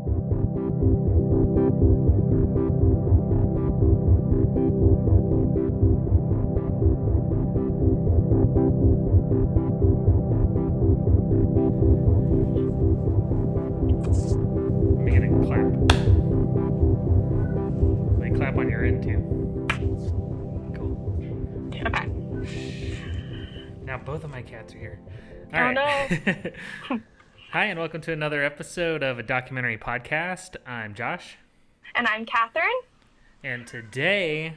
Let me get a clap. Let me clap on your end too. Cool. Okay. Now both of my cats are here. Oh, right. No. Hi, and welcome to another episode of a documentary podcast. I'm Josh. And I'm Catherine. And today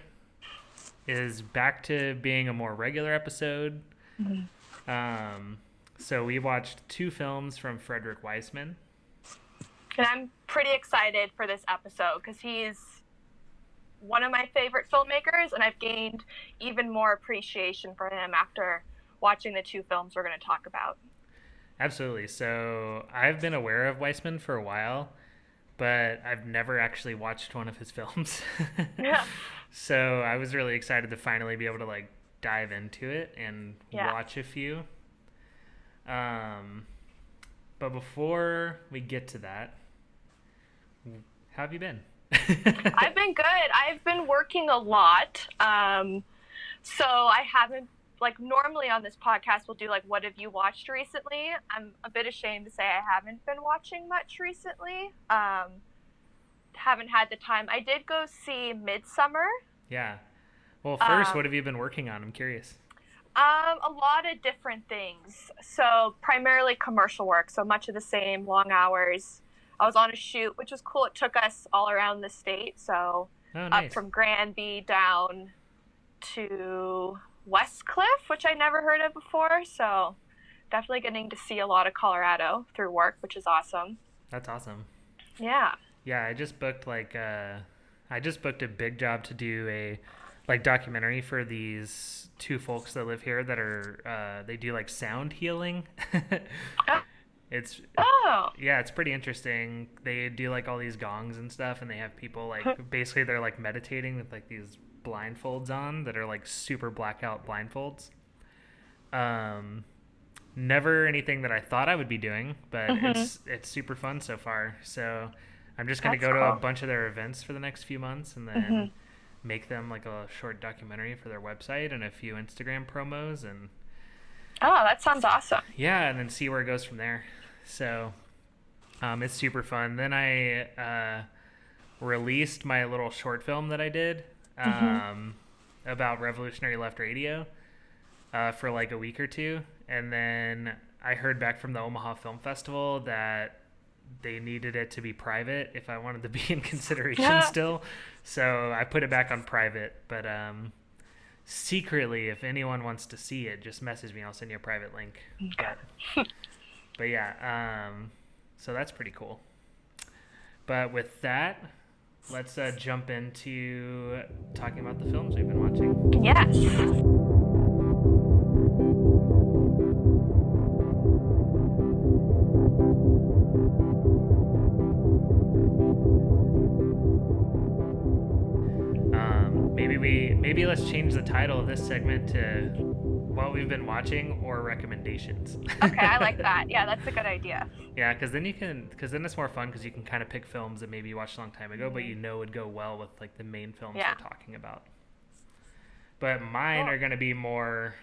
is back to being a more regular episode. Mm-hmm. So we watched 2 films from Frederick Wiseman. And I'm pretty excited for this episode because he's one of my favorite filmmakers, and I've gained even more appreciation for him after watching the 2 films we're going to talk about. Absolutely. So I've been aware of Wiseman for a while, but I've never actually watched one of his films. Yeah. So I was really excited to finally be able to dive into it and watch a few. But before we get to that, how have you been? I've been good. I've been working a lot. So I haven't, normally on this podcast, we'll do, what have you watched recently? I'm a bit ashamed to say I haven't been watching much recently. Haven't had the time. I did go see Midsommer. Yeah. Well, first, what have you been working on? I'm curious. A lot of different things. So primarily commercial work. So much of the same, long hours. I was on a shoot, which was cool. It took us all around the state. So nice. Up from Granby down to Westcliff, which I never heard of before. So definitely getting to see a lot of Colorado through work, which is awesome. That's awesome. Yeah. Yeah, I just booked a big job to do a documentary for these 2 folks that live here that are they do sound healing. It's pretty interesting. They do all these gongs and stuff, and they have people basically they're meditating with these blindfolds on that are super blackout blindfolds. Never anything that I thought I would be doing, but it's super fun so far. So I'm just gonna go to a bunch of their events for the next few months, and then make them a short documentary for their website and a few Instagram promos, and that sounds awesome. Yeah, and then see where it goes from there. So it's super fun. Then I released my little short film that I did about Revolutionary Left Radio for a week or 2, and then I heard back from the Omaha Film Festival that they needed it to be private if I wanted to be in consideration still. So I put it back on private, but secretly, if anyone wants to see it, just message me. I'll send you a private link. But yeah, so that's pretty cool. But with that, let's jump into talking about the films we've been watching. Yes. Maybe let's change the title of this segment to what we've been watching or recommendations. Okay, I like that. Yeah, that's a good idea. Yeah, because then it's more fun because you can kind of pick films that maybe you watched a long time ago, but would go well with the main films we're talking about. But mine are going to be more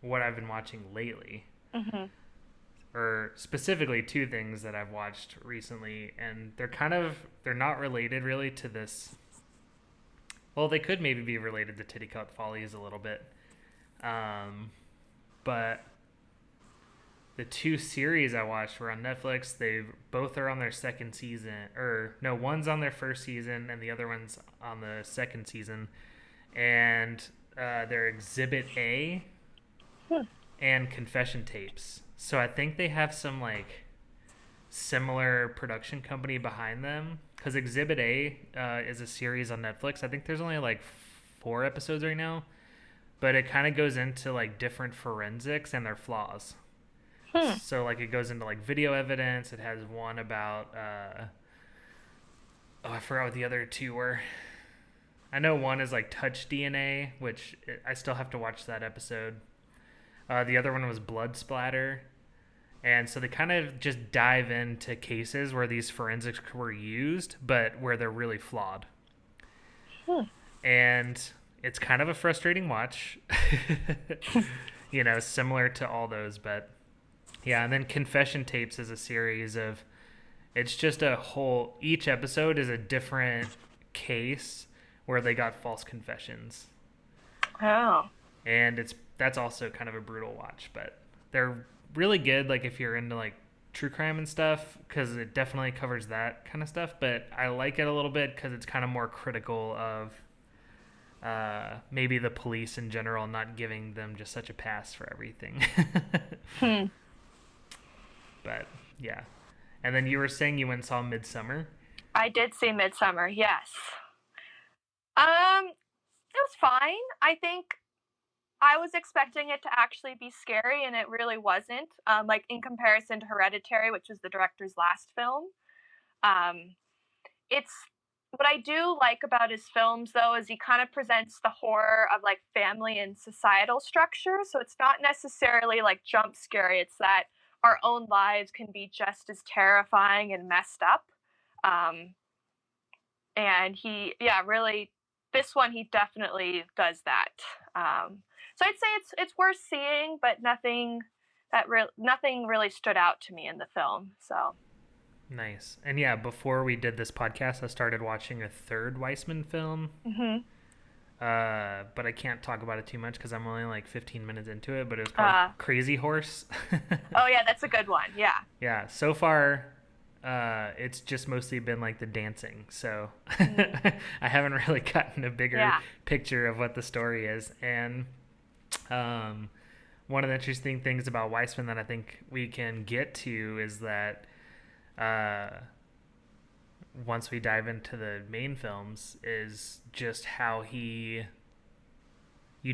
what I've been watching lately. Or specifically 2 things that I've watched recently, and they're not related really to this. Well, they could maybe be related to Titicut Follies a little bit. But the 2 series I watched were on Netflix. They both are on their second season. Or, no, one's on their first season and the other one's on the second season. And they're Exhibit A and Confession Tapes. So I think they have some, similar production company behind them. Because Exhibit A is a series on Netflix. I think there's only 4 episodes right now, but it kind of goes into different forensics and their flaws. So it goes into video evidence. It has one about I forgot what the other 2 were. I know one is touch DNA, which I still have to watch that episode. The other one was blood splatter, And so they kind of just dive into cases where these forensics were used, but where they're really flawed. And it's kind of a frustrating watch, similar to all those. But yeah, and then Confession Tapes is a series of, it's just each episode is a different case where they got false confessions. Oh. And that's also kind of a brutal watch, but they're really good, like if you're into like true crime and stuff, because it definitely covers that kind of stuff. But I like it a little bit because it's kind of more critical of maybe the police in general, not giving them just such a pass for everything. But yeah. And then you were saying you went and saw Midsommer. I did see Midsommer, yes. It was fine. I think I was expecting it to actually be scary, and it really wasn't. Like in comparison to Hereditary, which was the director's last film. It's what I do like about his films, though, is he kind of presents the horror of like family and societal structure. So it's not necessarily like jump scary. It's that our own lives can be just as terrifying and messed up. And really, this one he definitely does that. So I'd say it's worth seeing, but nothing really stood out to me in the film. So nice. And yeah, before we did this podcast, I started watching a third Wiseman film. But I can't talk about it too much because I'm only like 15 minutes into it. But it was called Crazy Horse. Oh yeah, that's a good one. Yeah. Yeah. So far, it's just mostly been like the dancing. So I haven't really gotten a bigger picture of what the story is. And one of the interesting things about Wiseman that I think we can get to is that once we dive into the main films is just how you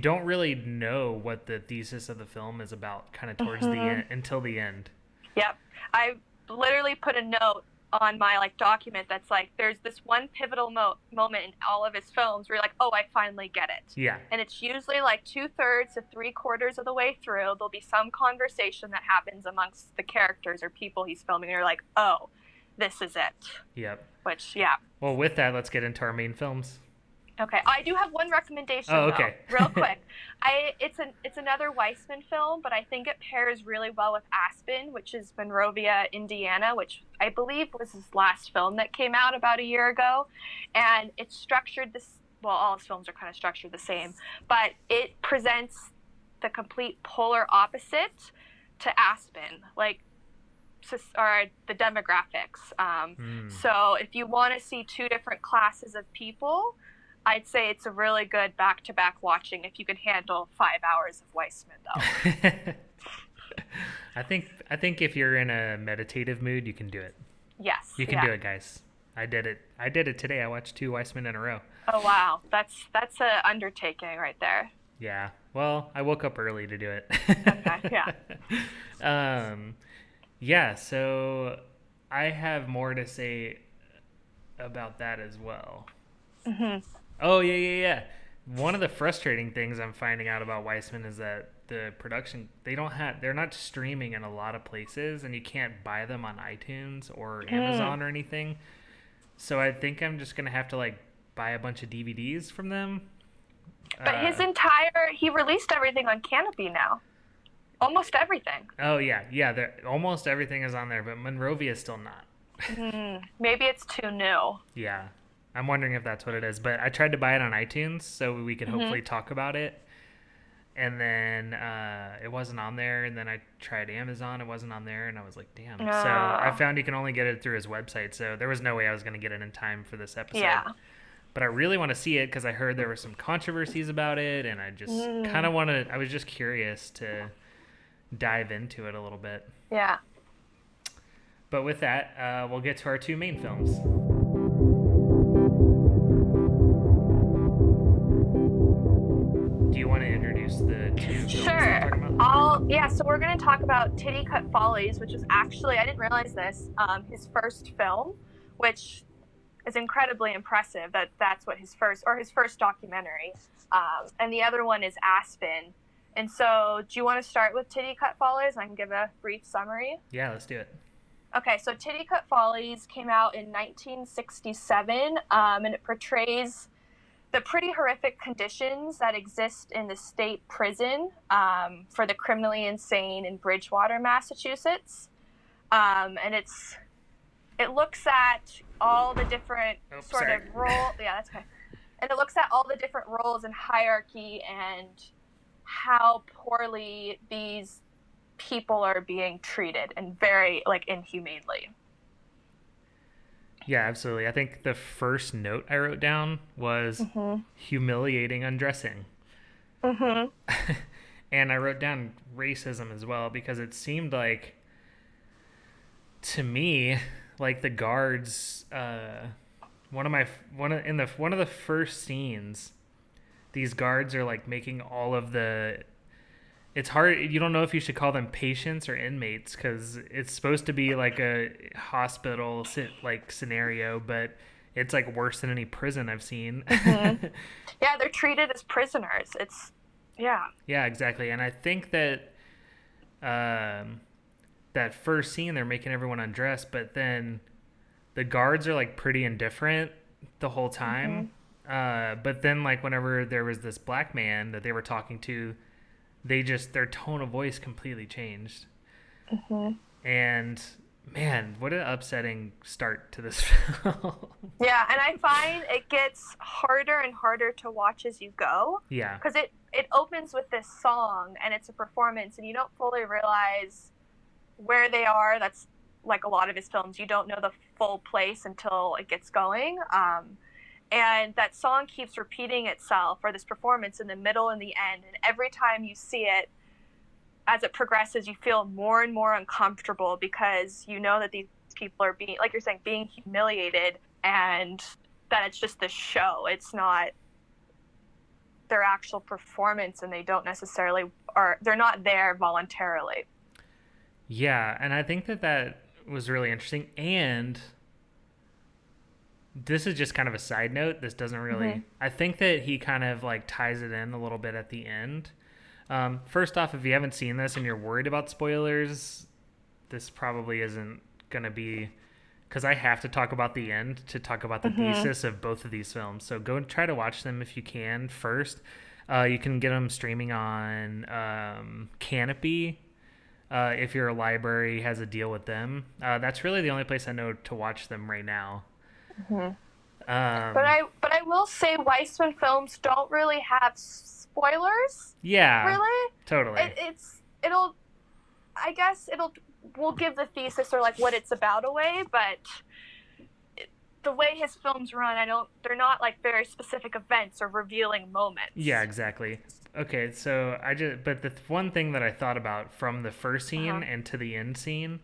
don't really know what the thesis of the film is about kind of towards the end, until the end. Yep. I literally put a note on my like document that's like, there's this one pivotal moment in all of his films where you're like, oh, I finally get it. Yeah. And it's usually like 2/3 to 3/4 of the way through. There'll be some conversation that happens amongst the characters or people he's filming, and you're like, oh, this is it. Yep. Which, yeah. Well, with that, let's get into our main films. Okay, I do have one recommendation. Oh, okay. Though, real quick. It's another Wiseman film, but I think it pairs really well with Aspen, which is Monrovia, Indiana, which I believe was his last film that came out about a year ago. And it's structured all his films are kind of structured the same, but it presents the complete polar opposite to Aspen, like, or the demographics. So if you want to see two different classes of people, I'd say it's a really good back-to-back watching if you can handle 5 hours of Wiseman, though. I think if you're in a meditative mood, you can do it. Yes. You can do it, guys. I did it today. I watched 2 Wiseman in a row. Oh, wow. That's an undertaking right there. Yeah. Well, I woke up early to do it. Okay, yeah. Yeah, so I have more to say about that as well. Oh, yeah. One of the frustrating things I'm finding out about Wiseman is that the production, they're not streaming in a lot of places, and you can't buy them on iTunes or Amazon or anything. So I think I'm just going to have to like buy a bunch of DVDs from them. But he released everything on Canopy now. Almost everything. Oh, yeah. Almost everything is on there, but Monrovia is still not. Maybe it's too new. Yeah. I'm wondering if that's what it is. But I tried to buy it on iTunes so we could hopefully talk about it. And then it wasn't on there. And then I tried Amazon. It wasn't on there. And I was like, damn. So I found you can only get it through his website. So there was no way I was going to get it in time for this episode. Yeah. But I really want to see it because I heard there were some controversies about it. And I just kind of I was just curious to dive into it a little bit. Yeah. But with that, we'll get to our 2 main films. Do you want to introduce the 2 films Sure. we're talking about? So we're going to talk about Titicut Follies, which is actually, I didn't realize this, his first film, which is incredibly impressive. That's what his first documentary. And the other one is Aspen, And so, do you want to start with Titicut Follies? I can give a brief summary. Yeah, let's do it. Okay, so Titicut Follies came out in 1967, and it portrays the pretty horrific conditions that exist in the state prison for the criminally insane in Bridgewater, Massachusetts. And it looks at all the different of roles. Yeah, that's okay. And it looks at all the different roles and hierarchy and how poorly these people are being treated, and very inhumanely. Yeah, absolutely. I think the first note I wrote down was humiliating undressing. And I wrote down racism as well, because it seemed like, to me, like the guards, one of the first scenes, these guards are like making all of the, it's hard, you don't know if you should call them patients or inmates, because it's supposed to be like a hospital like scenario, but it's like worse than any prison I've seen. Yeah, they're treated as prisoners. Yeah, exactly. And I think that that first scene, they're making everyone undress, but then the guards are like pretty indifferent the whole time. But then like whenever there was this black man that they were talking to, their tone of voice completely changed. And man, what an upsetting start to this film. Yeah, and I find it gets harder and harder to watch as you go. Yeah. Because it opens with this song, and it's a performance, and you don't fully realize where they are. That's like a lot of his films. You don't know the full place until it gets going. And that song keeps repeating itself, or this performance, in the middle and the end. And every time you see it, as it progresses, you feel more and more uncomfortable, because you know that these people are being, like you're saying, being humiliated, and that it's just this show. It's not their actual performance, and they don't necessarily, or they're not there voluntarily. Yeah, and I think that was really interesting. And this is just kind of a side note. This doesn't really... I think that he kind of like ties it in a little bit at the end. First off, if you haven't seen this and you're worried about spoilers, this probably isn't going to be... Because I have to talk about the end to talk about the thesis of both of these films. So go and try to watch them if you can first. You can get them streaming on Canopy. If your library has a deal with them. That's really the only place I know to watch them right now. But I will say Wiseman films don't really have spoilers. Yeah, really, totally. We'll give the thesis or like what it's about away, but the way his films run, they're not like very specific events or revealing moments. Yeah, exactly. Okay, so but the one thing that I thought about from the first scene and to the end scene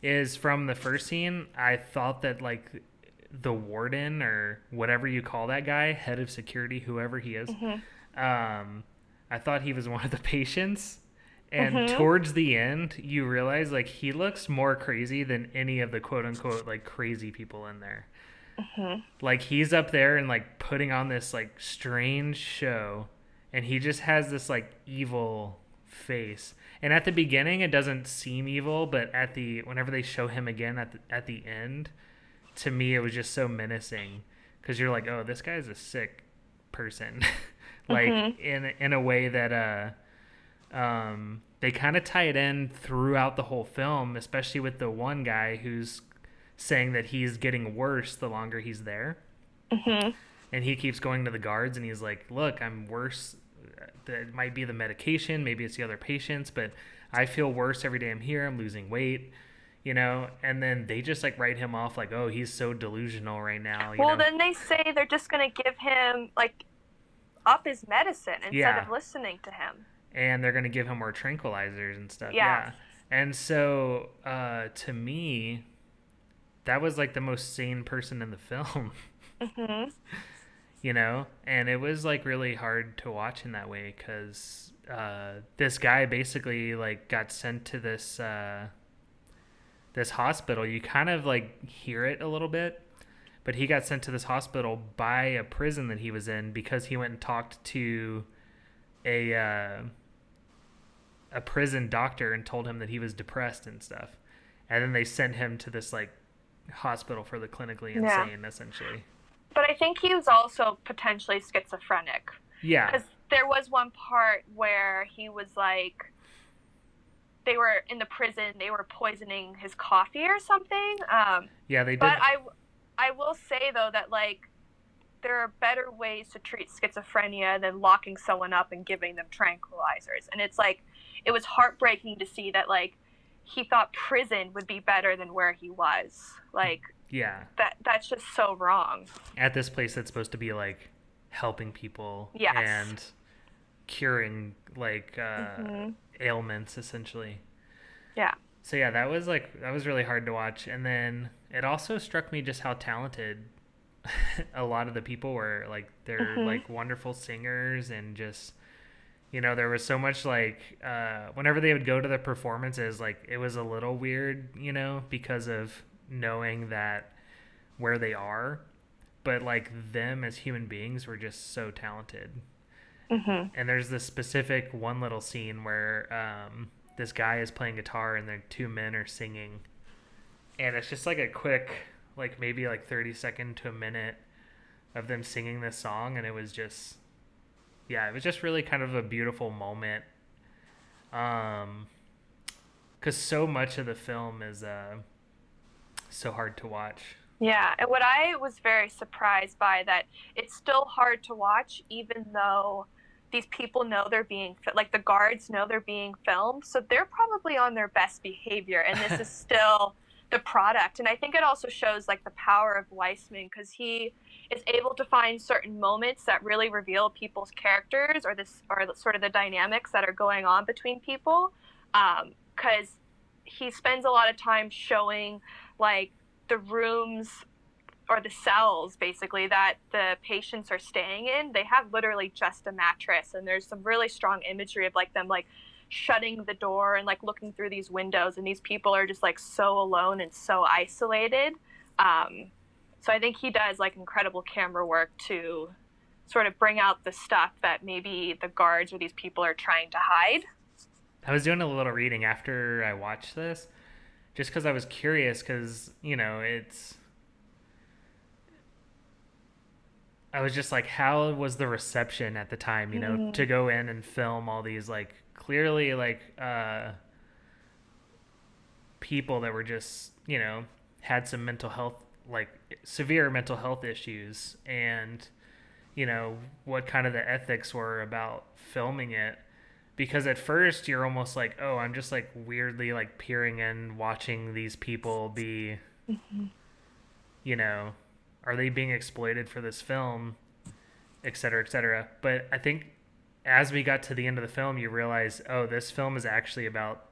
is, from the first scene, I thought that like the warden, or whatever you call that guy, head of security, whoever he is, I thought he was one of the patients. And towards the end, you realize like he looks more crazy than any of the quote unquote like crazy people in there. Like he's up there and like putting on this like strange show, and he just has this like evil face. And at the beginning, it doesn't seem evil, but whenever they show him again at the end, to me it was just so menacing, because you're like, oh, this guy's a sick person. Like in a way that they kind of tie it in throughout the whole film, especially with the one guy who's saying that he's getting worse the longer he's there. And he keeps going to the guards and he's like, look, I'm worse. That might be the medication, maybe it's the other patients, but I feel worse every day I'm here. I'm losing weight, and then they just like write him off like, oh, he's so delusional right now. Then they say they're just going to give him like up his medicine instead of listening to him. And they're going to give him more tranquilizers and stuff. Yeah. And so to me, that was like the most sane person in the film. And it was like really hard to watch in that way, because this guy basically like got sent to this this hospital. You kind of like hear it a little bit, but he got sent to this hospital by a prison that he was in, because he went and talked to a prison doctor and told him that he was depressed and stuff. And then they sent him to this like hospital for the clinically insane, essentially. But I think he was also potentially schizophrenic. Yeah. Because there was one part where he was like, they were in the prison, they were poisoning his coffee or something. Yeah, they did. But I will say, though, that, like, there are better ways to treat schizophrenia than locking someone up and giving them tranquilizers. And it's like, it was heartbreaking to see that, like, he thought prison would be better than where he was. Like, yeah, that's just so wrong. At this place that's supposed to be like helping people Yes. and curing like ailments, essentially. Yeah. So yeah, that was really hard to watch. And then it also struck me just how talented a lot of the people were. Like, they're like wonderful singers, and just, you know, there was so much like whenever they would go to the performances, like, it was a little weird, you know, because of knowing that where they are, but like them as human beings were just so talented. And there's this specific one little scene where this guy is playing guitar and the two men are singing, and it's just like a quick, like maybe like 30-second to a minute of them singing this song, and it was just, yeah, it was just really kind of a beautiful moment, because so much of the film is so hard to watch. Yeah, and what I was very surprised by, that it's still hard to watch even though these people know they're being, like, the guards know they're being filmed, so they're probably on their best behavior, and this is still the product. And I think it also shows, like, the power of Wiseman, because he is able to find certain moments that really reveal people's characters, or sort of the dynamics that are going on between people, because he spends a lot of time showing, like, the rooms or the cells, basically, that the patients are staying in. They have literally just a mattress, and there's some really strong imagery of, like, them, like, shutting the door and, like, looking through these windows, and these people are just, like, so alone and so isolated. So I think he does, like, incredible camera work to sort of bring out the stuff that maybe the guards or these people are trying to hide. I was doing a little reading after I watched this, just because I was curious, because, you know, I was just like, how was the reception at the time, you know, to go in and film all these, like, clearly, like, people that were just, you know, had some mental health, like, severe mental health issues, and, you know, what kind of the ethics were about filming it. Because at first you're almost like, oh, I'm just, like, weirdly, like, peering in, watching these people be, you know, are they being exploited for this film, et cetera, et cetera. But I think as we got to the end of the film, you realize, oh, this film is actually about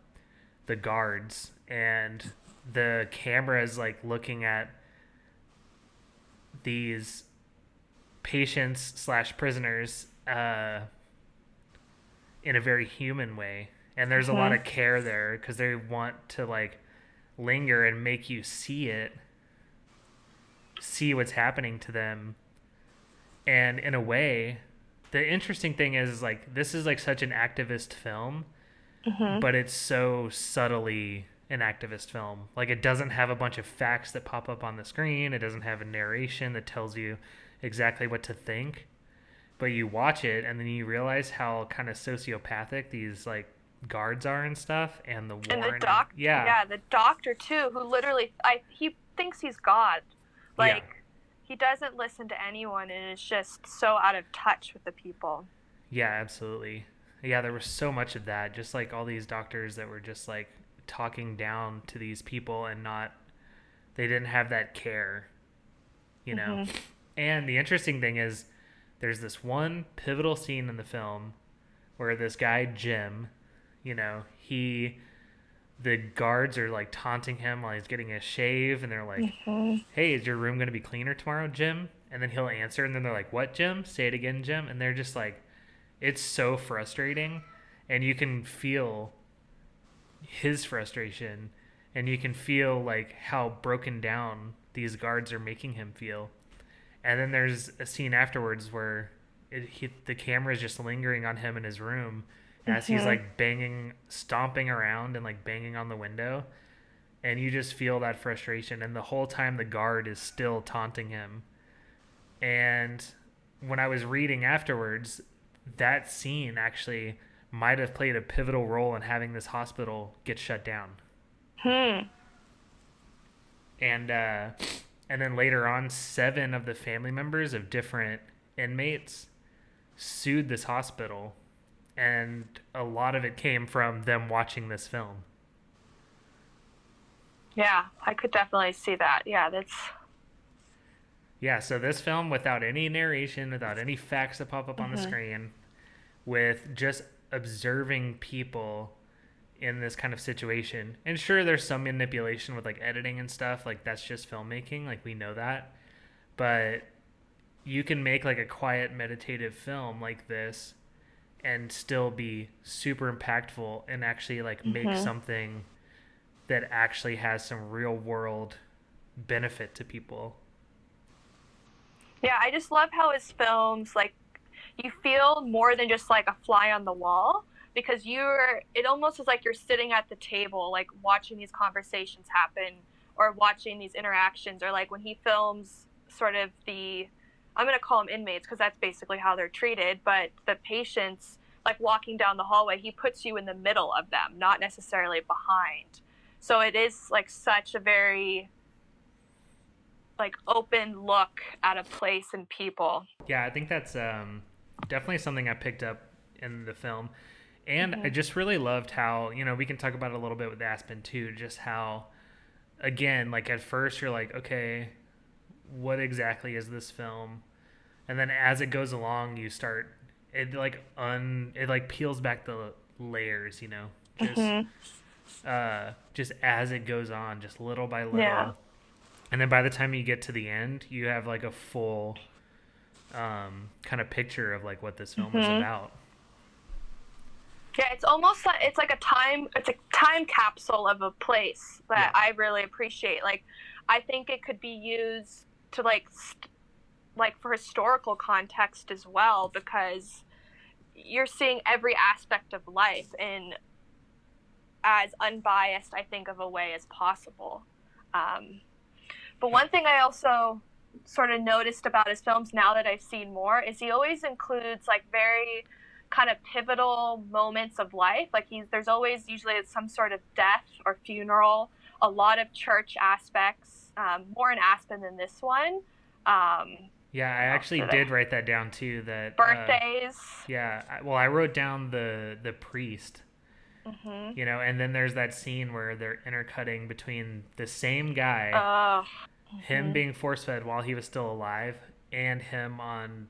the guards, and the camera is, like, looking at these patients/prisoners in a very human way. And there's a lot of care there, because they want to, like, linger and make you see what's happening to them. And in a way, the interesting thing is, like, this is, like, such an activist film, but it's so subtly an activist film. Like, it doesn't have a bunch of facts that pop up on the screen. It doesn't have a narration that tells you exactly what to think. But you watch it, and then you realize how kind of sociopathic these, like, guards are and stuff, and the war. And the doctor, yeah, the doctor too, who literally, he thinks he's God. Like, he doesn't listen to anyone, and is just so out of touch with the people. Yeah, absolutely. Yeah, there was so much of that. Just, like, all these doctors that were just, like, talking down to these people, and they didn't have that care, you know. And the interesting thing is, there's this one pivotal scene in the film where this guy, Jim, you know, the guards are, like, taunting him while he's getting a shave, and they're like, hey, is your room going to be cleaner tomorrow, Jim? And then he'll answer, and then they're like, what, Jim? Say it again, Jim. And they're just like, it's so frustrating, and you can feel his frustration, and you can feel, like, how broken down these guards are making him feel. And then there's a scene afterwards where the camera is just lingering on him in his room, as he's like stomping around and like banging on the window. And you just feel that frustration. And the whole time the guard is still taunting him. And when I was reading afterwards, that scene actually might have played a pivotal role in having this hospital get shut down. Hmm. And and then later on, 7 of the family members of different inmates sued this hospital, and a lot of it came from them watching this film. Yeah, I could definitely see that. Yeah, so this film, without any narration, without any facts that pop up on the screen, with just observing people in this kind of situation. And sure, there's some manipulation with like editing and stuff, like that's just filmmaking, like we know that. But you can make like a quiet meditative film like this and still be super impactful and actually like make something that actually has some real world benefit to people. Yeah, I just love how his films, like, you feel more than just like a fly on the wall, because it almost is like you're sitting at the table, like watching these conversations happen or watching these interactions, or like when he films sort of I'm going to call them inmates because that's basically how they're treated, but the patients like walking down the hallway, he puts you in the middle of them, not necessarily behind. So it is like such a very like open look at a place and people. Yeah, I think that's definitely something I picked up in the film. And I just really loved how, we can talk about it a little bit with Aspen too, just how, again, like at first you're like, okay, what exactly is this film? And then as it goes along, you start, it like peels back the layers, just as it goes on, just little by little. Yeah. And then by the time you get to the end, you have like a full kind of picture of like what this film is about. Yeah, it's almost like it's a time capsule of a place that I really appreciate. Like, I think it could be used to like for historical context as well, because you're seeing every aspect of life in as unbiased, I think, of a way as possible. But one thing I also sort of noticed about his films now that I've seen more is he always includes like very kind of pivotal moments of life. Like there's always usually some sort of death or funeral, a lot of church aspects, more in Aspen than this one. Yeah, I actually did write that down too. That birthdays. I wrote down the priest. And then there's that scene where they're intercutting between the same guy, him being force-fed while he was still alive, and him on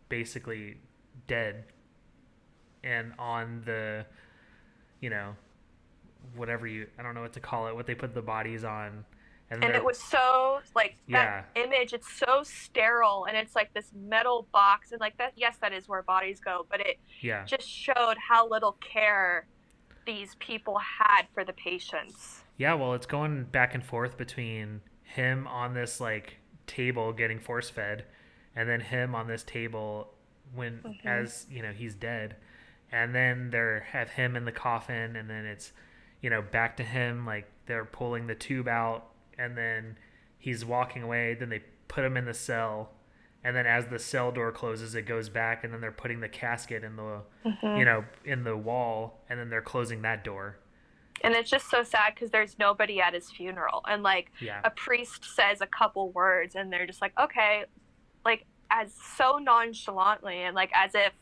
basically dead, and on the, whatever I don't know what to call it, what they put the bodies on. And it was so, like, that image, it's so sterile, and it's like this metal box, and like that, yes, that is where bodies go, but it just showed how little care these people had for the patients. Yeah, well, it's going back and forth between him on this like table getting force fed, and then him on this table when as he's dead, and then they have him in the coffin, and then it's back to him, like they're pulling the tube out, and then he's walking away, then they put him in the cell. And then as the cell door closes, it goes back, and then they're putting the casket in the, in the wall, and then they're closing that door. And it's just so sad because there's nobody at his funeral, and like a priest says a couple words, and they're just like, okay, like as so nonchalantly, and like as if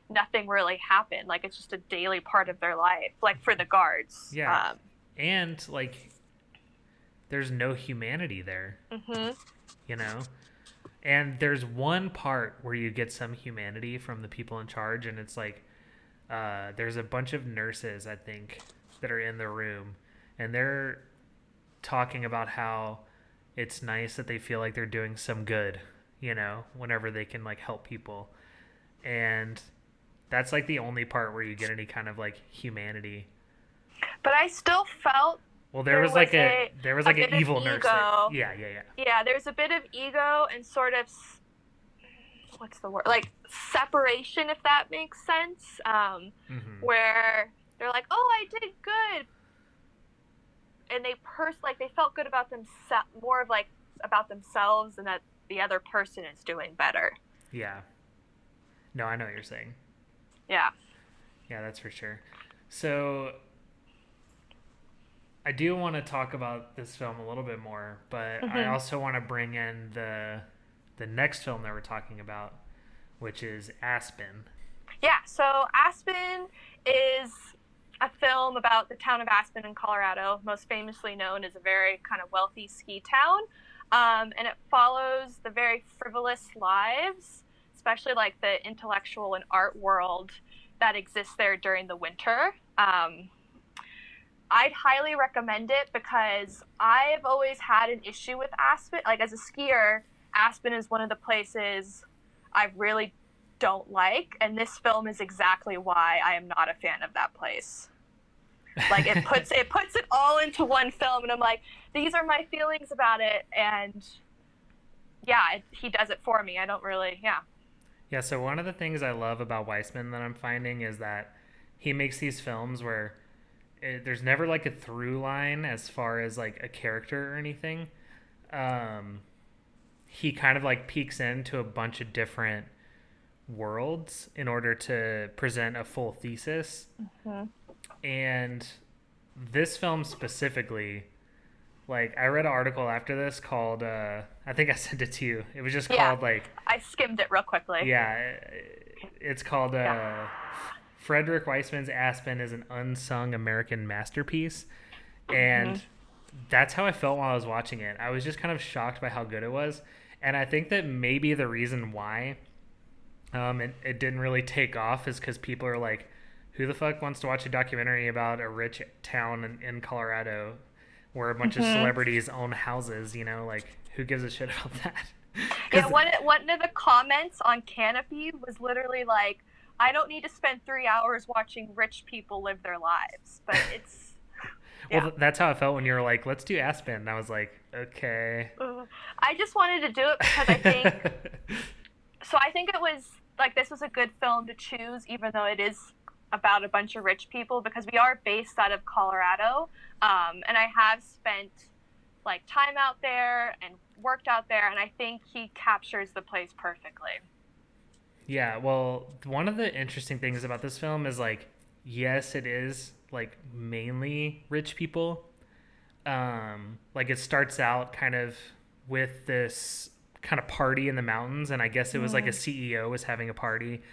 nothing really happened, like it's just a daily part of their life, like for the guards. Yeah, and like there's no humanity there. And there's one part where you get some humanity from the people in charge, and it's like there's a bunch of nurses, I think, that are in the room, and they're talking about how it's nice that they feel like they're doing some good, whenever they can like help people. And that's like the only part where you get any kind of like humanity. But I still felt there was like an evil nurse. Yeah, there's a bit of ego and sort of what's the word, like separation, if that makes sense, where they're like, oh, I did good, and they felt good about themselves, more of like about themselves, and that the other person is doing better. Yeah. No, I know what you're saying. Yeah. Yeah, that's for sure. So I do want to talk about this film a little bit more, but I also want to bring in the next film that we're talking about, which is Aspen. Yeah, so Aspen is a film about the town of Aspen in Colorado, most famously known as a very kind of wealthy ski town. And it follows the very frivolous lives, especially like the intellectual and art world that exists there during the winter. I'd highly recommend it because I've always had an issue with Aspen. Like, as a skier, Aspen is one of the places I really don't like, and this film is exactly why I am not a fan of that place. Like, it puts it all into one film, and I'm like, these are my feelings about it, and yeah, he does it for me. I don't really, yeah. Yeah, so one of the things I love about Wiseman that I'm finding is that he makes these films where there's never like a through line as far as like a character or anything. He kind of like peeks into a bunch of different worlds in order to present a full thesis. And this film specifically, like, I read an article after this called I think I sent it to you. It was just called like, I skimmed it real quickly. Yeah, it's called Frederick Wiseman's Aspen is an unsung American masterpiece. And that's how I felt while I was watching it. I was just kind of shocked by how good it was. And I think that maybe the reason why it didn't really take off is because people are like, who the fuck wants to watch a documentary about a rich town in Colorado where a bunch of celebrities own houses, you know? Like, who gives a shit about that? Yeah, one of the comments on Canopy was literally like, I don't need to spend 3 hours watching rich people live their lives. But it's... Yeah. Well, that's how I felt when you were like, let's do Aspen. And I was like, okay. I just wanted to do it because I think... So I think it was, like, this was a good film to choose, even though it is about a bunch of rich people, because we are based out of Colorado. And I have spent, like, time out there and worked out there, and I think he captures the place perfectly. Yeah, well, one of the interesting things about this film is, like, yes, it is, like, mainly rich people. Like, it starts out kind of with this kind of party in the mountains, and I guess it was like a CEO was having a party,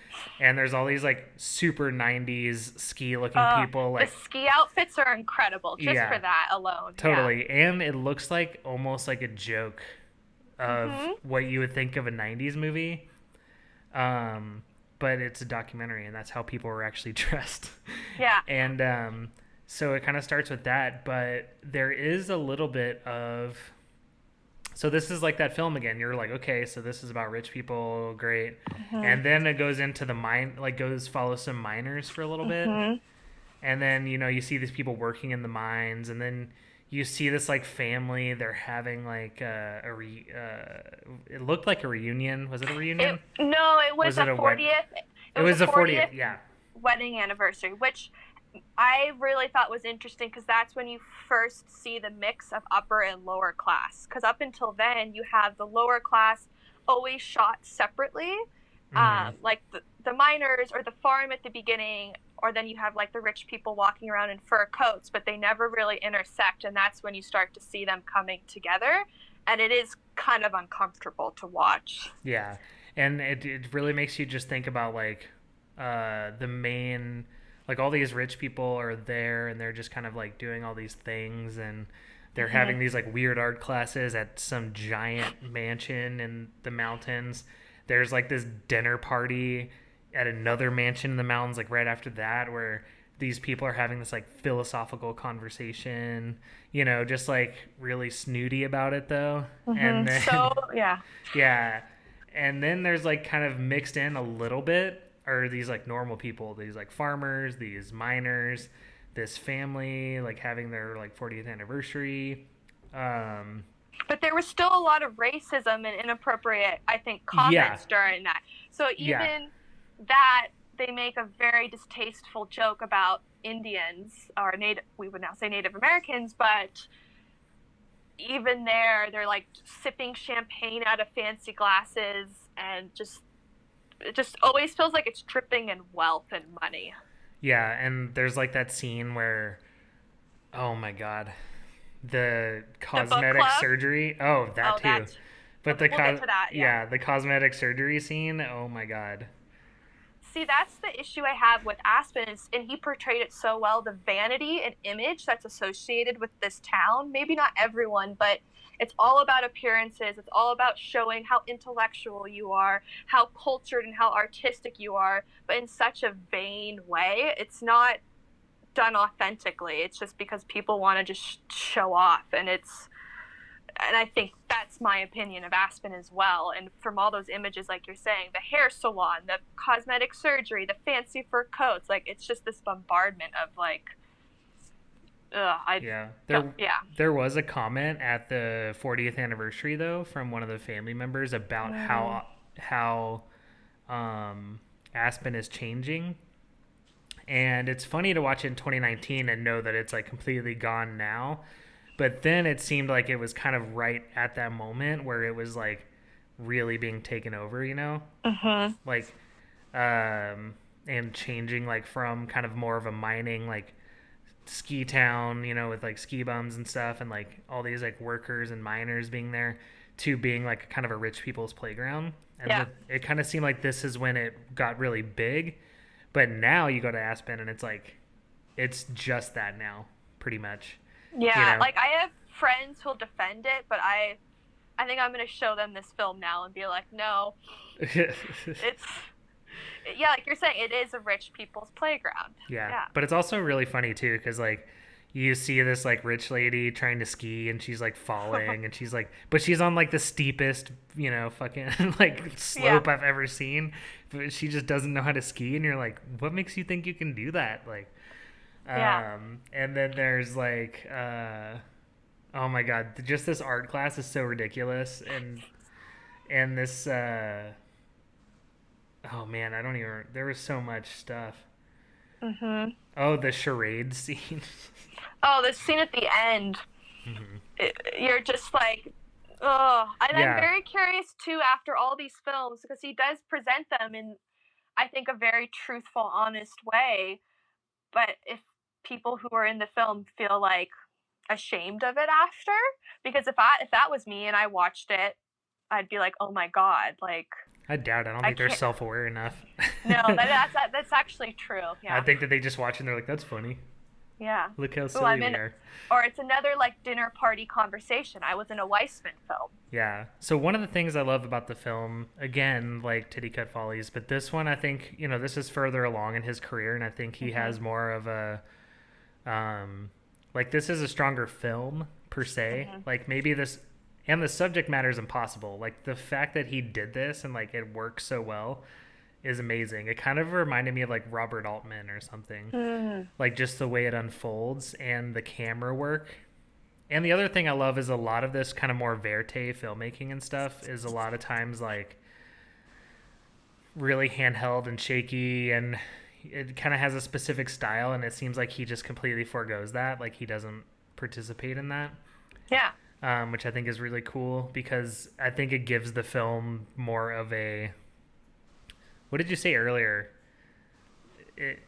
and there's all these like super 90s ski looking people. Like, the ski outfits are incredible just for that alone. Totally. And it looks like almost like a joke of what you would think of a 90s movie. But it's a documentary, and that's how people were actually dressed. Yeah. And so it kind of starts with that, but there is a little bit of... So this is like that film again. You're like, okay, so this is about rich people, great. And then it goes into the follows some miners for a little bit. And then, you know, you see these people working in the mines, and then you see this like family. They're having like it looked like a reunion. Was it a reunion? No, it was a 40th. It was a 40th, yeah. Wedding anniversary, which I really thought was interesting because that's when you first see the mix of upper and lower class. Because up until then, you have the lower class always shot separately, like the miners or the farm at the beginning, or then you have like the rich people walking around in fur coats, but they never really intersect, and that's when you start to see them coming together, and it is kind of uncomfortable to watch. Yeah, and it really makes you just think about like the main... Like, all these rich people are there, and they're just kind of, like, doing all these things, and they're having these, like, weird art classes at some giant mansion in the mountains. There's, like, this dinner party at another mansion in the mountains, like, right after that, where these people are having this, like, philosophical conversation, you know, just, like, really snooty about it, though. And then... So, yeah. Yeah. And then there's, like, kind of mixed in a little bit... Are these like normal people, these like farmers, these miners, this family like having their like 40th anniversary. And But there was still a lot of racism and inappropriate, I think, Yeah, comments during that. So yeah, even that, they make a very distasteful joke about Indians, or native, we would now say Native Americans, but even there, they're like sipping champagne out of fancy glasses, and just it just always feels like it's dripping in wealth and money. yeah. And there's like that scene where, oh my god, the The book cosmetic club. surgery. Oh, that Oh, too. that's. But We'll get to that. Yeah. yeah, the cosmetic surgery scene. Oh my god. See, that's the issue I have with Aspen, is, and he portrayed it so well, the vanity and image that's associated with this town. Maybe not everyone, but it's all about appearances. It's all about showing how intellectual you are, how cultured and how artistic you are, but in such a vain way. It's not done authentically. It's just because people want to just show off, and I think that's my opinion of Aspen as well. And from all those images, like you're saying, the hair salon, the cosmetic surgery, the fancy fur coats, like it's just this bombardment of like, I Yeah. don't, yeah. There was a comment at the 40th anniversary though from one of the family members about Mm. how Aspen is changing. And it's funny to watch it in 2019 and know that it's like completely gone now. But then it seemed like it was kind of right at that moment where it was like really being taken over, you know? Mm-hmm. Like and changing like from kind of more of a mining like ski town, you know, with like ski bums and stuff and like all these like workers and miners being there to being like kind of a rich people's playground. And Yeah. it kind of seemed like this is when it got really big. But now you go to Aspen and it's like it's just that now, pretty much. You Yeah. know? Like I have friends who'll defend it, but I think I'm going to show them this film now and be like, no, it's, yeah, like you're saying, it is a rich people's playground. Yeah, Yeah. but it's also really funny too because like you see this like rich lady trying to ski and she's like falling and she's like, but she's on like the steepest, you know, fucking like Yeah. slope I've ever seen, but she just doesn't know how to ski and you're like, what makes you think you can do that? Like, Yeah. and then there's like, oh my god, just this art class is so ridiculous and this, oh man, I don't even. There was so much stuff. Mm-hmm. Oh, the charade scene. Oh, the scene at the end, hmm you're just like, oh. And I'm Yeah, very curious too, after all these films, because he does present them in, I think, a very truthful, honest way. But if people who are in the film feel like ashamed of it after, because if that was me and I watched it, I'd be like, oh my god, like I doubt. I don't I think they're can't. self-aware enough. No, that's actually true. I Yeah. think that they just watch and they're like, "That's funny. Yeah. Look how Oh, silly I'm we in, are." or it's another like dinner party conversation. I was in a Wiseman film. Yeah. So one of the things I love about the film, again, like Titicut Follies, but this one, I think, you know, this is further along in his career, and I think he Mm-hmm. has more of a, like this is a stronger film per se. Mm-hmm. Like maybe this, and the subject matter is impossible. Like the fact that he did this and like it works so well is amazing. It kind of reminded me of like Robert Altman or something. Mm. Like just the way it unfolds and the camera work. And the other thing I love is a lot of this kind of more verite filmmaking and stuff is a lot of times like really handheld and shaky and it kind of has a specific style and it seems like he just completely foregoes that. Like he doesn't participate in that. Yeah. Which I think is really cool because I think it gives the film more of a. What did you say earlier?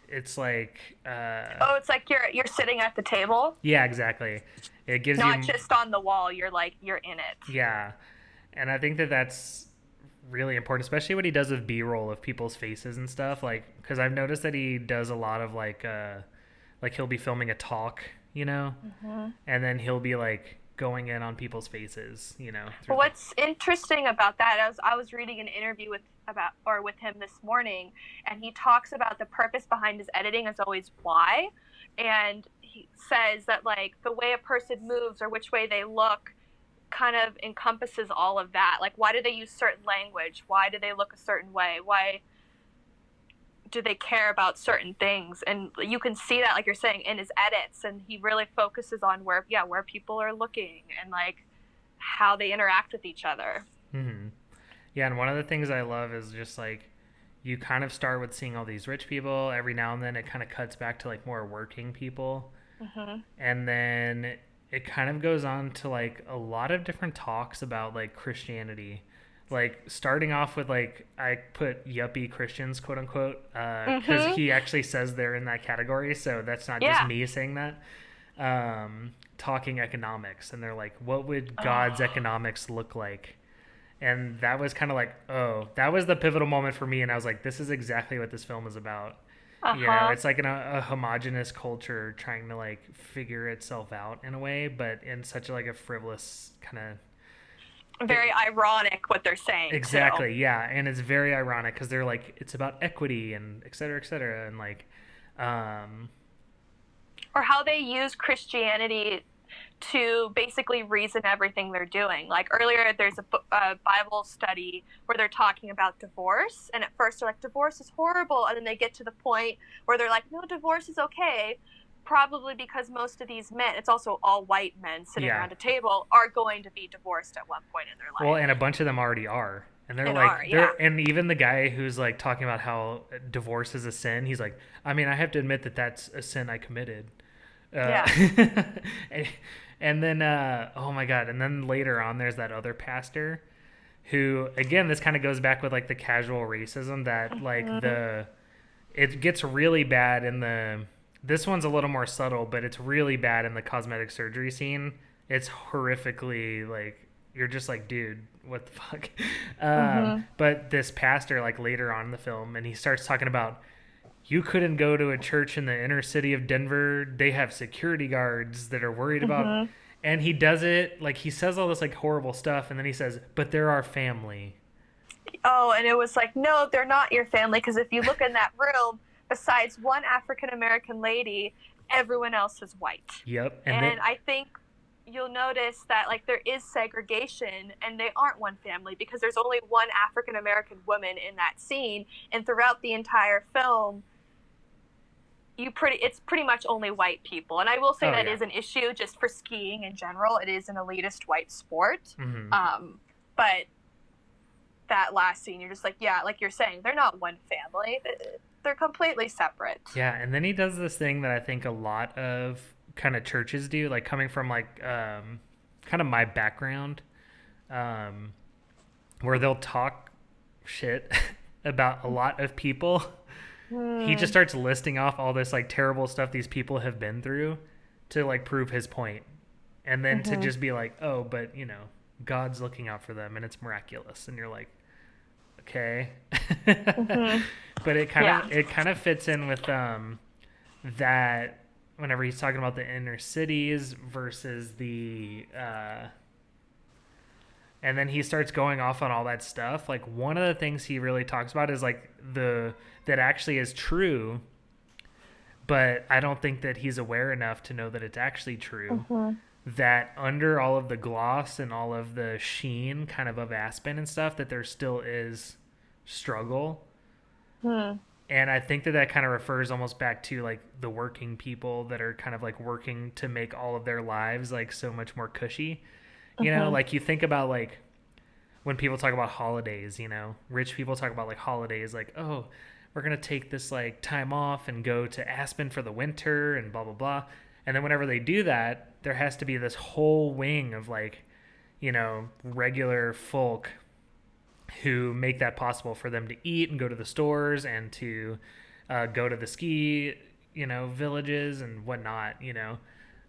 It's like, Oh, it's like you're sitting at the table, yeah, exactly. It gives not you, just on the wall. You're like you're in it. yeah, and I think that that's really important, especially what he does with B-roll of people's faces and stuff. Like, because I've noticed that he does a lot of like he'll be filming a talk, you know, Mm-hmm. and then he'll be like going in on people's faces, you know. But what's interesting about that, I was reading an interview with him this morning, and he talks about the purpose behind his editing is always why, and he says that like the way a person moves or which way they look kind of encompasses all of that. Like why do they use certain language? Why do they look a certain way? Why do they care about certain things? And you can see that, like you're saying, in his edits, and he really focuses on where people are looking and like how they interact with each other. Hmm. Yeah, and one of the things I love is just like you kind of start with seeing all these rich people. Every now and then it kind of cuts back to like more working people. Hmm. And then it kind of goes on to like a lot of different talks about like Christianity. Like starting off with like I put yuppie Christians, quote unquote, because Hmm. he actually says they're in that category. So that's not just Yeah. me saying that. Talking economics, and they're like, what would God's Oh. economics look like? And that was kind of like, oh, that was the pivotal moment for me. And I was like, this is exactly what this film is about. You know, Uh-huh. it's like a homogenous culture trying to like figure itself out in a way, but in such like a frivolous kind of Very ironic what they're saying too. exactly, yeah. And it's very ironic because they're like, it's about equity and et cetera. And like, um, Or how they use Christianity to basically reason everything they're doing. Like earlier, there's a Bible study where they're talking about divorce, and at first they're like, divorce is horrible, and then they get to the point where they're like, no, divorce is okay. Probably because most of these men, it's also all white men sitting yeah. around a table, are going to be divorced at one point in their Well, life. and a bunch of them already are. And they're And are, like, yeah. and even the guy who's like talking about how divorce is a sin, he's like, I mean, I have to admit that that's a sin I committed. Uh, Yeah. and, and then, oh my God. And then later on, there's that other pastor who, again, this kind of goes back with like the casual racism that like Mm-hmm. it gets really bad in this one's a little more subtle, but it's really bad in the cosmetic surgery scene. It's horrifically like, you're just like, dude, what the fuck? Mm-hmm. But this pastor, like later on in the film, and he starts talking about you couldn't go to a church in the inner city of Denver. They have security guards that are worried about. Mm-hmm. And he does it like he says all this like horrible stuff, and then he says, "But they're our family." Oh, and it was like, no, they're not your family, because if you look in that room, besides one African American lady, everyone else is white. Yep, and then And I think you'll notice that like there is segregation, and they aren't one family because there's only one African American woman in that scene, and throughout the entire film, it's pretty much only white people. And I will say oh that yeah, is an issue just for skiing in general. It is an elitist white sport. hmm But that last scene, you're just like, yeah, like you're saying, they're not one family. They're completely separate. yeah. And then he does this thing that I think a lot of kind of churches do, like coming from like kind of my background, um, where they'll talk shit about a lot of people. He just Hmm. starts listing off all this like terrible stuff these people have been through to like prove his point, and then to Mm-hmm. just be like, oh, but you know, God's looking out for them and it's miraculous, and you're like, okay. Mm-hmm. But Yeah. it kind of fits in with that whenever he's talking about the inner cities versus the and then he starts going off on all that stuff. Like one of the things he really talks about is like the that actually is true, but I don't think that he's aware enough to know that it's actually true. Mm-hmm. That under all of the gloss and all of the sheen kind of Aspen and stuff, that there still is struggle. Hmm. And I think that that kind of refers almost back to like the working people that are kind of like working to make all of their lives like so much more cushy. You know, Mm-hmm. like you think about like when people talk about holidays, you know, rich people talk about like holidays, like, oh, we're going to take this like time off and go to Aspen for the winter and blah, blah, blah. And then whenever they do that, there has to be this whole wing of like, you know, regular folk who make that possible for them to eat and go to the stores and to go to the ski, you know, villages and whatnot, you know.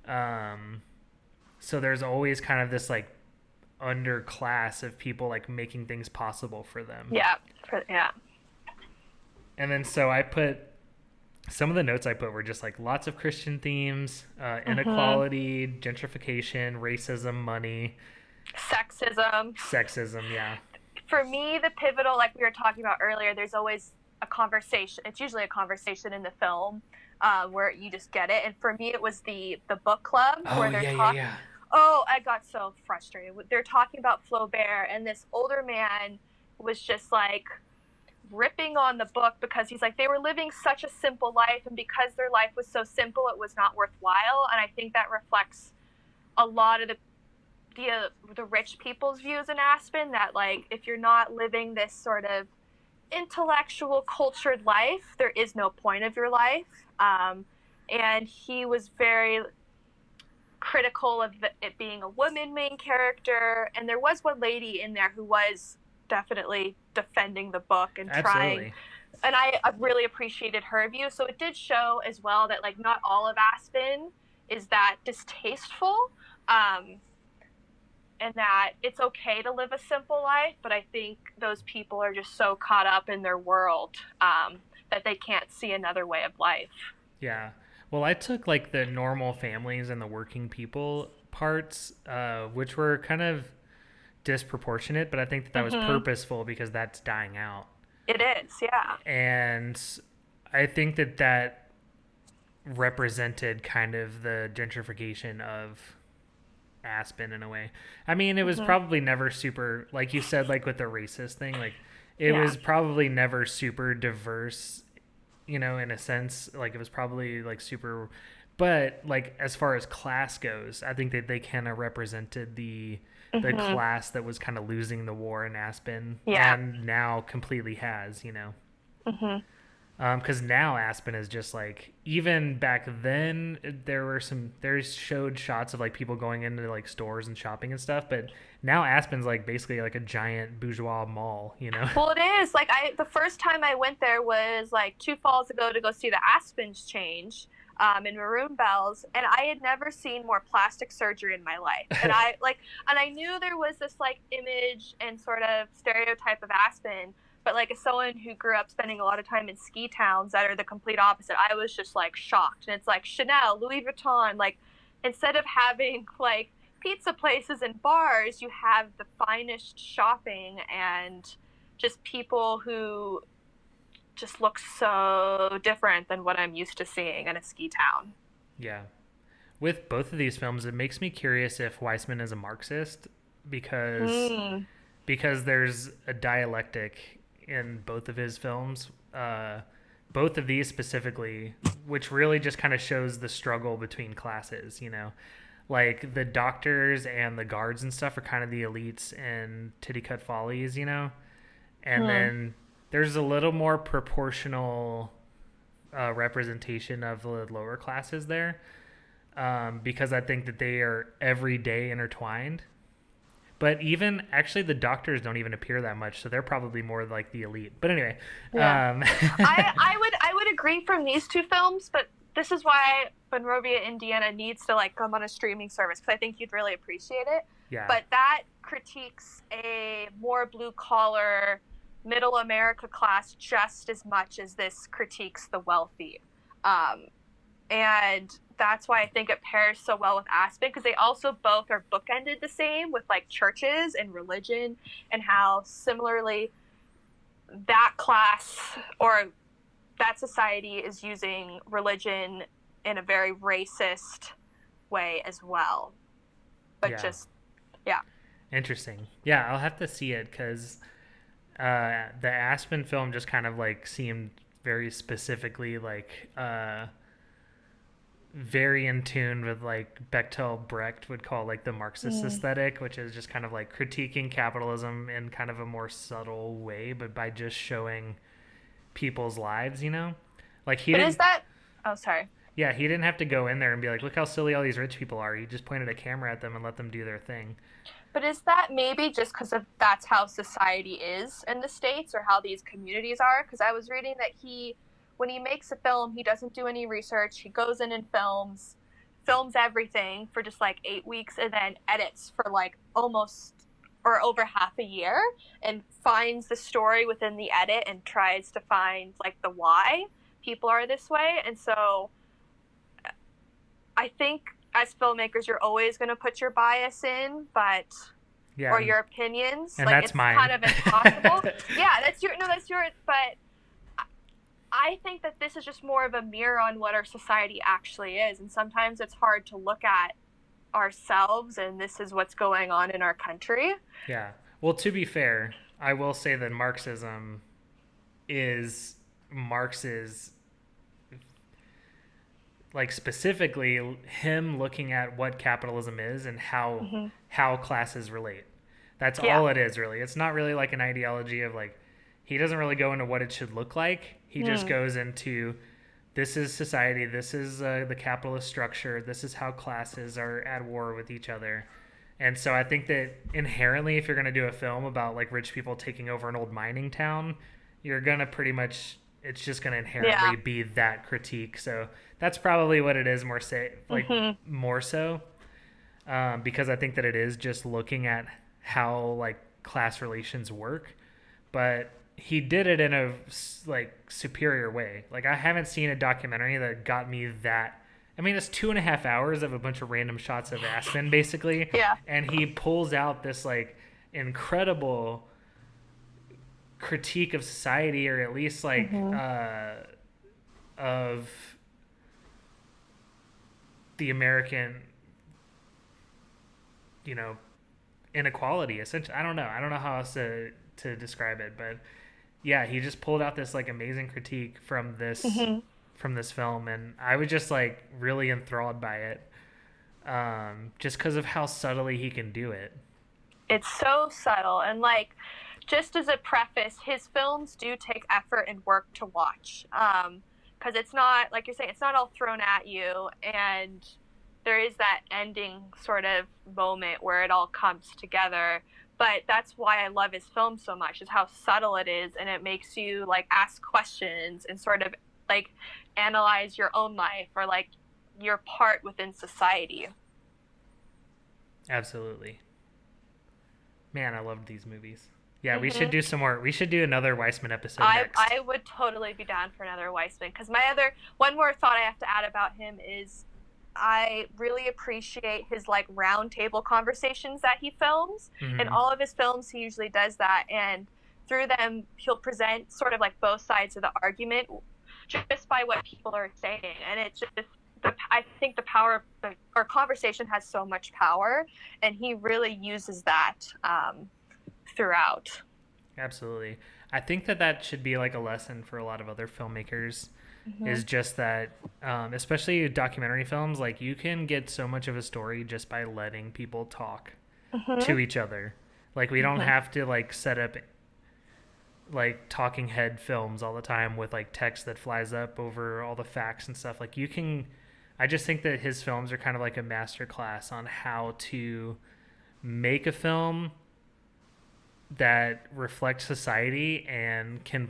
Um, so there's always kind of this like underclass of people like making things possible for them. Yeah. Yeah. And then so I put some of the notes I put were just like lots of Christian themes, Mm-hmm. inequality, gentrification, racism, money, Sexism. sexism. Yeah. For me, the pivotal, like we were talking about earlier, there's always a conversation. It's usually a conversation in the film where you just get it. And for me, it was the book club Oh where they're yeah, yeah, talking. yeah. Oh, I got so frustrated. They're talking about Flaubert, and this older man was just like ripping on the book because he's like, they were living such a simple life, and because their life was so simple, it was not worthwhile. And I think that reflects a lot of the the rich people's views in Aspen, that like if you're not living this sort of intellectual cultured life, there is no point of your life. And he was very critical of it being a woman main character, and there was one lady in there who was definitely defending the book and trying, and I really appreciated her view. So it did show as well that like not all of Aspen is that distasteful, and that it's okay to live a simple life, but I think those people are just so caught up in their world that they can't see another way of life. Yeah. Well, I took like the normal families and the working people parts, which were kind of disproportionate, but I think that was purposeful because that's dying out. It is, yeah. And I think that represented kind of the gentrification of Aspen in a way. I mean, it was probably never super, like you said, like with the racist thing, like it was probably never super diverse, in a sense. Like it was probably like super, but like as far as class goes, I think that they kind of represented the class that was kind of losing the war in Aspen, and now completely has, because now Aspen is just like, even back then there showed shots of like people going into like stores and shopping and stuff, but now Aspen's like basically like a giant bourgeois mall. Well, it is like the first time I went there was like 2 falls ago to go see the Aspens change in Maroon Bells, and I had never seen more plastic surgery in my life. And I knew there was this like image and sort of stereotype of Aspen, but like as someone who grew up spending a lot of time in ski towns that are the complete opposite, I was just like shocked. And it's like Chanel, Louis Vuitton, like instead of having like pizza places and bars, you have the finest shopping and just people who just look so different than what I'm used to seeing in a ski town. Yeah. With both of these films, it makes me curious if Wiseman is a Marxist, because there's a dialectic in both of his films, both of these specifically, which really just kind of shows the struggle between classes. Like the doctors and the guards and stuff are kind of the elites in Titicut Follies, and then there's a little more proportional representation of the lower classes there, because I think that they are every day intertwined. But even actually the doctors don't even appear that much, so they're probably more like the elite. But anyway, I would agree from these 2 films, but this is why Monrovia, Indiana needs to like come on a streaming service, because I think you'd really appreciate it. Yeah. But that critiques a more blue collar, middle America class just as much as this critiques the wealthy. And that's why I think it pairs so well with Aspen, because they also both are bookended the same with like churches and religion, and how similarly that class or that society is using religion in a very racist way as well. But Interesting. Yeah, I'll have to see it, because the Aspen film just kind of like seemed very specifically like very in tune with like Bechtel Brecht would call like the Marxist aesthetic, which is just kind of like critiquing capitalism in kind of a more subtle way, but by just showing people's lives, like he didn't. Is that? Oh, sorry. Yeah, he didn't have to go in there and be like, look how silly all these rich people are. He just pointed a camera at them and let them do their thing. But is that maybe just because of that's how society is in the States, or how these communities are? Because I was reading that when he makes a film, he doesn't do any research. He goes in and films everything for just like 8 weeks, and then edits for like almost or over half a year, and finds the story within the edit and tries to find like the why people are this way. And so I think as filmmakers, you're always going to put your bias in, or your opinions. And like that's it's mine. kind of impossible. Yeah, that's yours. But I think that this is just more of a mirror on what our society actually is. And sometimes it's hard to look at ourselves, and this is what's going on in our country. Yeah. Well, to be fair, I will say that Marxism is Marx's like specifically him looking at what capitalism is and how classes relate. That's all it is, really. It's not really like an ideology of like, he doesn't really go into what it should look like. He just goes into, this is society, this is the capitalist structure, this is how classes are at war with each other. And so I think that inherently, if you're going to do a film about like rich people taking over an old mining town, you're going to pretty much, it's just going to inherently be that critique. So that's probably what it is more so. Because I think that it is just looking at how like class relations work, but he did it in a like superior way. Like I haven't seen a documentary that got me that. I mean, it's 2.5 hours of a bunch of random shots of Aspen, basically. Yeah. And he pulls out this like incredible critique of society, or at least like of the American, inequality. Essentially, I don't know how else to describe it, but yeah, he just pulled out this like amazing critique from this. From this film, and I was just like really enthralled by it, just because of how subtly he can do it. It's so subtle, and like, just as a preface, his films do take effort and work to watch, because it's not, like you're saying, it's not all thrown at you, and there is that ending sort of moment where it all comes together. But that's why I love his film so much, is how subtle it is, and it makes you like ask questions and sort of like analyze your own life or like your part within society. Absolutely. Man, I loved these movies. Yeah, we should do some more. We should do another Wiseman episode next. I would totally be down for another Wiseman, because one more thought I have to add about him is I really appreciate his like round table conversations that he films. In all of his films, he usually does that, and through them, he'll present sort of like both sides of the argument just by what people are saying. And it's just, I think the power of our conversation has so much power, and he really uses that throughout. Absolutely. I think that should be like a lesson for a lot of other filmmakers, is just that, especially documentary films, like you can get so much of a story just by letting people talk to each other. Like we don't have to like set up like talking head films all the time with like text that flies up over all the facts and stuff. Like I just think that his films are kind of like a master class on how to make a film that reflects society and can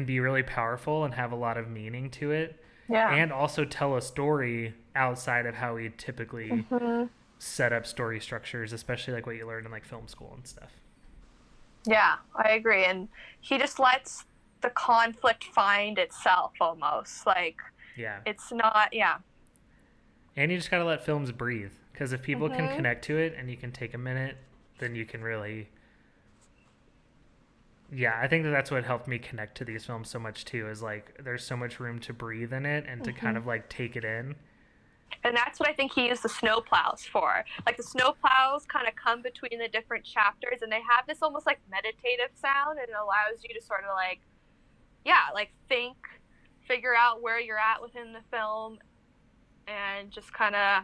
be really powerful and have a lot of meaning to it. Yeah. And also tell a story outside of how we typically set up story structures, especially like what you learn in like film school and stuff. Yeah, I agree. And he just lets the conflict find itself almost. Like, it's not, And you just got to let films breathe. Because if people can connect to it and you can take a minute, then you can really... Yeah, I think that's what helped me connect to these films so much too, is like there's so much room to breathe in it and to kind of like take it in. And that's what I think he used the snowplows for. Like the snowplows kind of come between the different chapters, and they have this almost like meditative sound, and it allows you to sort of like, think, figure out where you're at within the film, and just kind of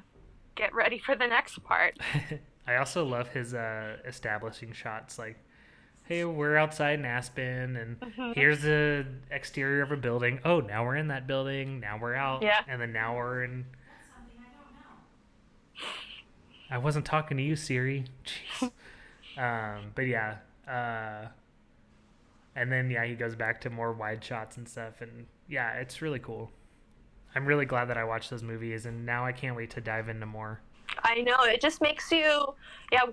get ready for the next part. I also love his establishing shots, like, hey, we're outside in Aspen, and here's the exterior of a building. Oh, now we're in that building. Now we're out. Yeah. And then now we're in... I wasn't talking to you, Siri. Jeez. But yeah. And then, he goes back to more wide shots and stuff. And yeah, it's really cool. I'm really glad that I watched those movies, and now I can't wait to dive into more. I know. It just makes you,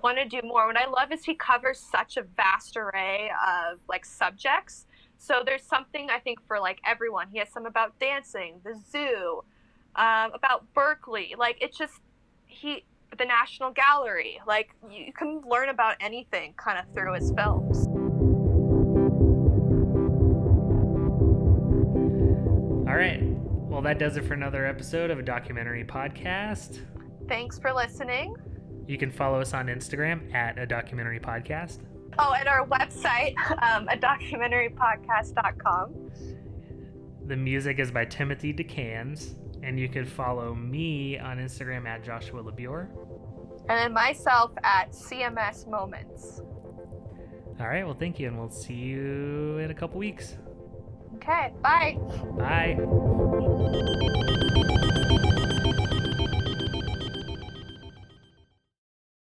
want to do more. What I love is he covers such a vast array of, like, subjects. So there's something, I think, for, like, everyone. He has some about dancing, the zoo, about Berkeley. Like, it's just, the National Gallery. Like, you can learn about anything kind of through his films. All right. Well, that does it for another episode of A Documentary Podcast. Thanks for listening. You can follow us on Instagram at A Documentary Podcast. Oh, and our website, adocumentarypodcast.com. The music is by Timothy DeCans, And you could follow me on Instagram at Joshua LeBure. And then myself at CMS Moments. All right, well, thank you, and we'll see you in a couple weeks. Okay, bye. Bye.